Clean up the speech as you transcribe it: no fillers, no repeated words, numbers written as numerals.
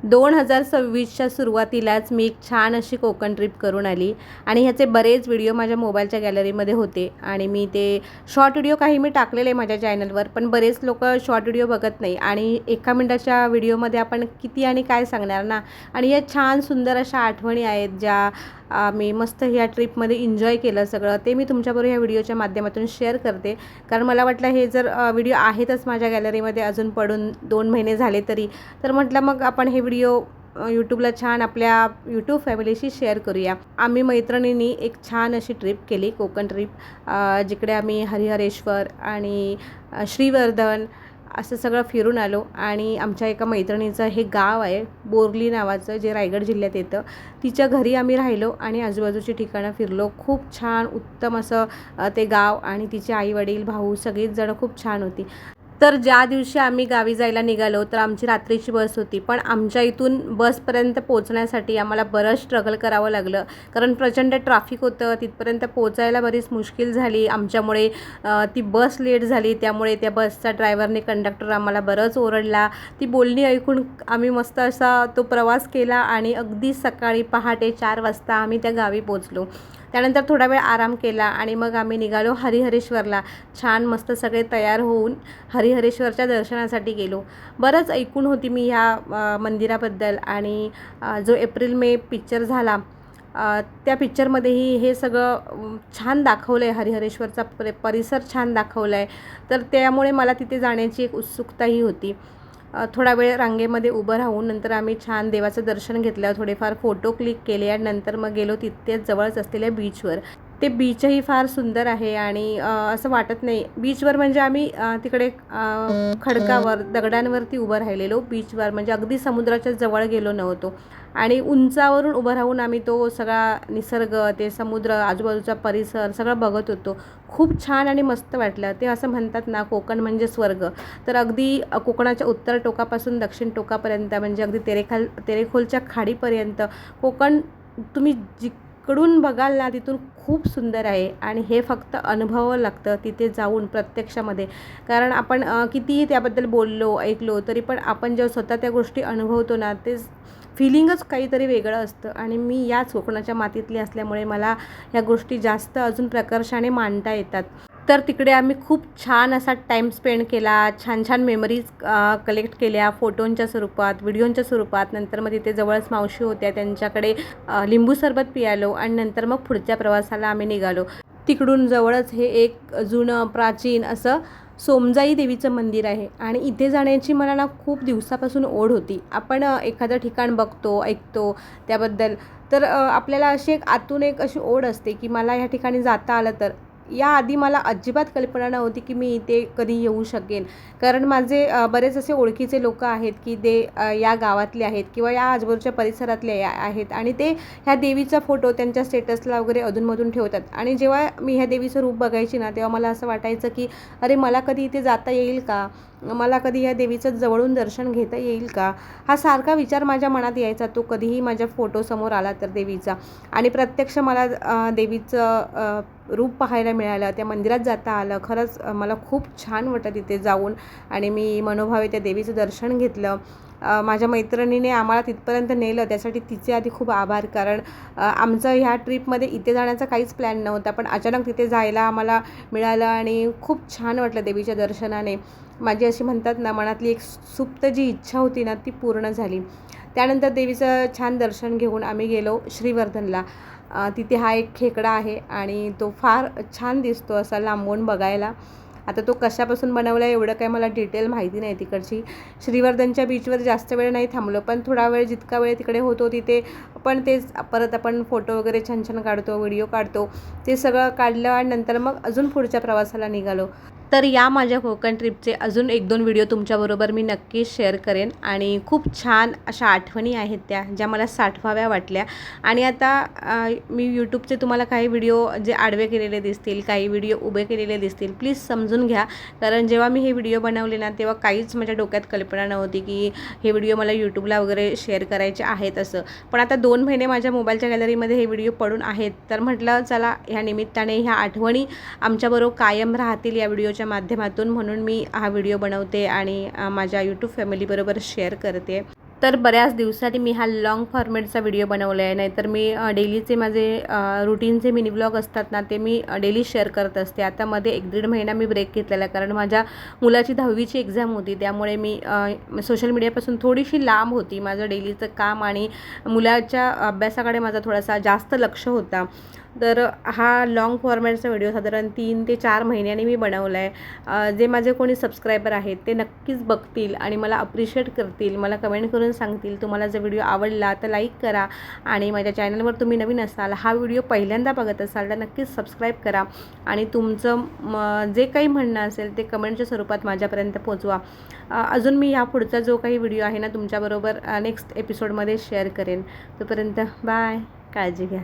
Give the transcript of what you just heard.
2026च्या सुरुवातीलाच मी एक छान अशी कोकण ट्रिप करून आली आणि ह्याचे बरेच व्हिडिओ माझ्या मोबाईलच्या गॅलरीमध्ये होते आणि मी ते शॉर्ट व्हिडिओ काही मी टाकलेले माझ्या चॅनलवर, पण बरेच लोक शॉर्ट व्हिडिओ बघत नाही आणि 1 मिनिटाच्या व्हिडिओमध्ये आपण किती आणि काय सांगणार ना. आणि या छान सुंदर अशा आठवणी आहेत ज्या मी मस्त ह्या ट्रिपमध्ये एन्जॉय केलं सगळं, ते मी तुमच्याबरोबर ह्या व्हिडिओच्या माध्यमातून शेअर करते. कारण मला वाटलं हे जर व्हिडिओ आहेतच माझ्या गॅलरीमध्ये अजून पडून 2 महिने झाले तरी, तर म्हटलं मग आपण हे व्हिडिओ यूट्यूबला छान आपल्या यूट्यूब फॅमिलीशी शेअर करूया. आम्ही मैत्रिणींनी एक छान अशी ट्रिप केली, कोकण ट्रिप, जिकडे आम्ही हरिहरेश्वर आणि श्रीवर्धन असं सगळं फिरून आलो. आणि आमच्या एका मैत्रिणीचं हे गाव आहे बोरली नावाचं, जे रायगड जिल्ह्यात येतं. तिच्या घरी आम्ही राहिलो आणि आजूबाजूची ठिकाणं फिरलो. खूप छान उत्तम असं ते गाव, आणि तिचे आई वडील भाऊ सगळीच जण खूप छान होती. तर ज्या दिवशी आम्ही गावी जायला निघालो तर आमची रात्रीची बस होती, पण आमच्या इथून बसपर्यंत पोहोचण्यासाठी आम्हाला बरंच स्ट्रगल करावं लागलं, कारण प्रचंड ट्रॅफिक होतं. तिथपर्यंत पोहोचायला बरीच मुश्किल झाली आमच्यामुळे. ती बस लेट झाली, त्यामुळे त्या बसचा ड्रायव्हरने, कंडक्टर आम्हाला बरंच ओरडला. ती बोलणी ऐकून आम्ही मस्त असा तो प्रवास केला आणि अगदी सकाळी पहाटे 4 वाजता आम्ही त्या गावी पोहोचलो. त्यानंतर थोडा वेळ आराम केला आणि मग आम्ही निघालो हरिहरेश्वरला. छान मस्त सगळे तयार होऊन हरिहरेश्वरच्या दर्शनासाठी गेलो. बरंच ऐकून होती मी ह्या मंदिराबद्दल, आणि जो एप्रिल मे पिक्चर झाला त्या पिक्चरमध्येही हे सगळं छान दाखवलं आहे. हरिहरेश्वरचा परिसर छान दाखवला आहे, तर त्यामुळे मला तिथे जाण्याची एक उत्सुकताही होती. थोडा वेळ रांगेमध्ये उभं राहून नंतर आम्ही छान देवाचं दर्शन घेतलं, थोडेफार फोटो क्लिक केले आणि नंतर मग गेलो तिथेच जवळच असलेल्या बीचवर. ते बीचही फार सुंदर आहे आणि असं वाटत नाही बीचवर, म्हणजे आम्ही तिकडे खडकावर दगडांवरती उभं राहिलेलो बीचवर, म्हणजे अगदी समुद्राच्या जवळ गेलो नव्हतो. आणि उंचावरून उभं राहून आम्ही तो सगळा निसर्ग, ते समुद्र, आजूबाजूचा परिसर सगळं बघत होतो. खूप छान आणि मस्त वाटलं. ते असं म्हणतात ना, कोकण म्हणजे स्वर्ग. तर अगदी कोकणाच्या उत्तर टोकापासून दक्षिण टोकापर्यंत, म्हणजे अगदी तेरेखोलच्या खाडीपर्यंत कोकण तुम्ही जिकडून बघाल ना तिथून खूप सुंदर आहे. आणि हे फक्त अनुभवावं लागतं तिथे जाऊन प्रत्यक्षामध्ये, कारण आपण कितीही त्याबद्दल बोललो ऐकलो तरी पण आपण जेव्हा स्वतः त्या गोष्टी अनुभवतो ना, ते फिलिंगच काहीतरी वेगळं असतं. आणि मी याच कोकणाच्या मातीतली असल्यामुळे मला ह्या गोष्टी जास्त अजून प्रकर्षाने मांडता येतात. तर तिकडे आम्ही खूप छान असा टाईम स्पेंड केला, छान छान मेमरीज कलेक्ट केल्या फोटोंच्या स्वरूपात, व्हिडिओंच्या स्वरूपात. नंतर मग तिथे जवळच मावशी होत्या, त्यांच्याकडे लिंबू सरबत पियालो आणि नंतर मग पुढच्या प्रवासाला आम्ही निघालो. तिकडून जवळच हे एक जुनं प्राचीन असं सोमजाई देवीचं मंदिर आहे आणि इथे जाण्याची मला ना खूप दिवसापासून ओढ होती. आपण एखादं ठिकाण बघतो, ऐकतो त्याबद्दल, तर आपल्याला अशी एक आतून एक अशी ओढ असते की मला ह्या ठिकाणी जाता आलं तर. याआधी मला अजिबात कल्पना नव्हती की मी इथे कधी येऊ शकेन, कारण माझे बरेच असे ओळखीचे लोक आहेत की ते या गावातले आहेत किंवा या आजूबाजूच्या परिसरातले आहेत आणि ते ह्या देवीचा फोटो त्यांच्या स्टेटसला वगैरे अधूनमधून ठेवतात. आणि जेव्हा मी ह्या देवीचं रूप बघायची ना, तेव्हा मला असं वाटायचं की अरे, मला कधी इथे जाता येईल का, मला कधी ह्या देवीचं जवळून दर्शन घेता येईल का, हा सारखा विचार माझ्या मनात यायचा. तो कधीही माझ्या फोटोसमोर आला तर देवीचा. आणि प्रत्यक्ष मला देवीचं रूप पाहायला मिळालं, त्या मंदिरात जाता आलं. खरंच मला खूप छान वाटतं तिथे जाऊन आणि मी मनोभावे त्या देवीचं दर्शन घेतलं. माझ्या मैत्रिणीने आम्हाला तिथपर्यंत नेलं, त्यासाठी तिचे आधी खूप आभार, कारण आमचं ह्या ट्रिपमध्ये इथे जाण्याचा काहीच प्लॅन नव्हता, पण अचानक तिथे जायला आम्हाला मिळालं आणि खूप छान वाटलं देवीच्या दर्शनाने. माझी अशी म्हणतात ना, मनातली एक सुप्त जी इच्छा होती ना, ती पूर्ण झाली. त्यानंतर देवीचं छान दर्शन घेऊन आम्ही गेलो श्रीवर्धनला. तिथे हा एक खेकडा आहे आणि तो फार छान दिसतो असा लांबून बघायला. आता तो कशापासून बनवला आहे एवढं काही मला डिटेल माहिती नाही तिकडची. श्रीवर्धनच्या बीचवर जास्त वेळ नाही थांबलो, पण थोडा वेळ, जितका वेळ तिकडे होतो तिथे पण तेच परत आपण फोटो वगैरे छान छान काढतो, व्हिडिओ काढतो, ते सगळं काढलं आणि नंतर मग अजून पुढच्या प्रवासाला निघालो. तर या माझ्या कोकण ट्रिपचे अजून 1-2 व्हिडिओ तुमच्याबरोबर मी नक्कीच शेअर करेन आणि खूप छान अशा आठवणी आहेत त्या, ज्या मला साठवाव्या वाटल्या. आणि आता मी यूट्यूबचे तुम्हाला काही व्हिडिओ जे आडवे केलेले दिसतील, काही व्हिडिओ उभे केलेले दिसतील, प्लीज समजून घ्या, कारण जेव्हा मी हे व्हिडिओ बनवले ना, तेव्हा काहीच माझ्या डोक्यात कल्पना नव्हती की हे व्हिडिओ मला यूट्यूबला वगैरे शेअर करायचे आहेत असं. पण आता 2 महिने माझ्या मोबाईलच्या गॅलरीमध्ये हे व्हिडिओ पडून आहेत, तर म्हटलं चला ह्या निमित्ताने ह्या आठवणी आमच्याबरोबर कायम राहतील या व्हिडिओच्या माध्यमातून, म्हणून मी हा व्हिडिओ बनवते आणि माझ्या यूट्यूब फॅमिलीबरोबर शेअर करते. तर बऱ्याच दिवसांनी मी हा लॉंग फॉर्मॅटचा व्हिडिओ बनवला आहे. नाहीतर मी डेलीचे माझे रुटीनचे मिनी व्लॉग असतात ना, ते मी डेली शेअर करत असते. आता मध्ये 1-1.5 महिना मी ब्रेक घेतलेला आहे, कारण माझ्या मुलाची 10वीची एक्झाम होती. त्यामुळे मी सोशल मीडियापासून थोडीशी लांब होती. माझं डेलीचं काम आणि मुलाच्या अभ्यासाकडे माझा थोडासा जास्त लक्ष होता. तर हा लॉंग फॉर्मॅटचा व्हिडिओ साधारण 3 ते 4 महिन्यांनी मी बनवला आहे. जे माझे कोणी सबस्क्रायबर आहेत ते नक्कीच बघतील आणि मला अप्रिशिएट करतील, मला कमेंट करून सांगतील. तुम्हाला जर व्हिडिओ आवडला तर लाईक करा आणि माझ्या चॅनलवर तुम्ही नवीन असाल, हा व्हिडिओ पहिल्यांदा बघत असाल तर नक्कीच सबस्क्राईब करा आणि तुमचं जे काही म्हणणं असेल ते कमेंटच्या स्वरूपात माझ्यापर्यंत पोचवा. अजून मी या पुढचा जो काही व्हिडिओ आहे ना तुमच्याबरोबर नेक्स्ट एपिसोडमध्ये शेअर करेन. तोपर्यंत बाय, काळजी घ्या.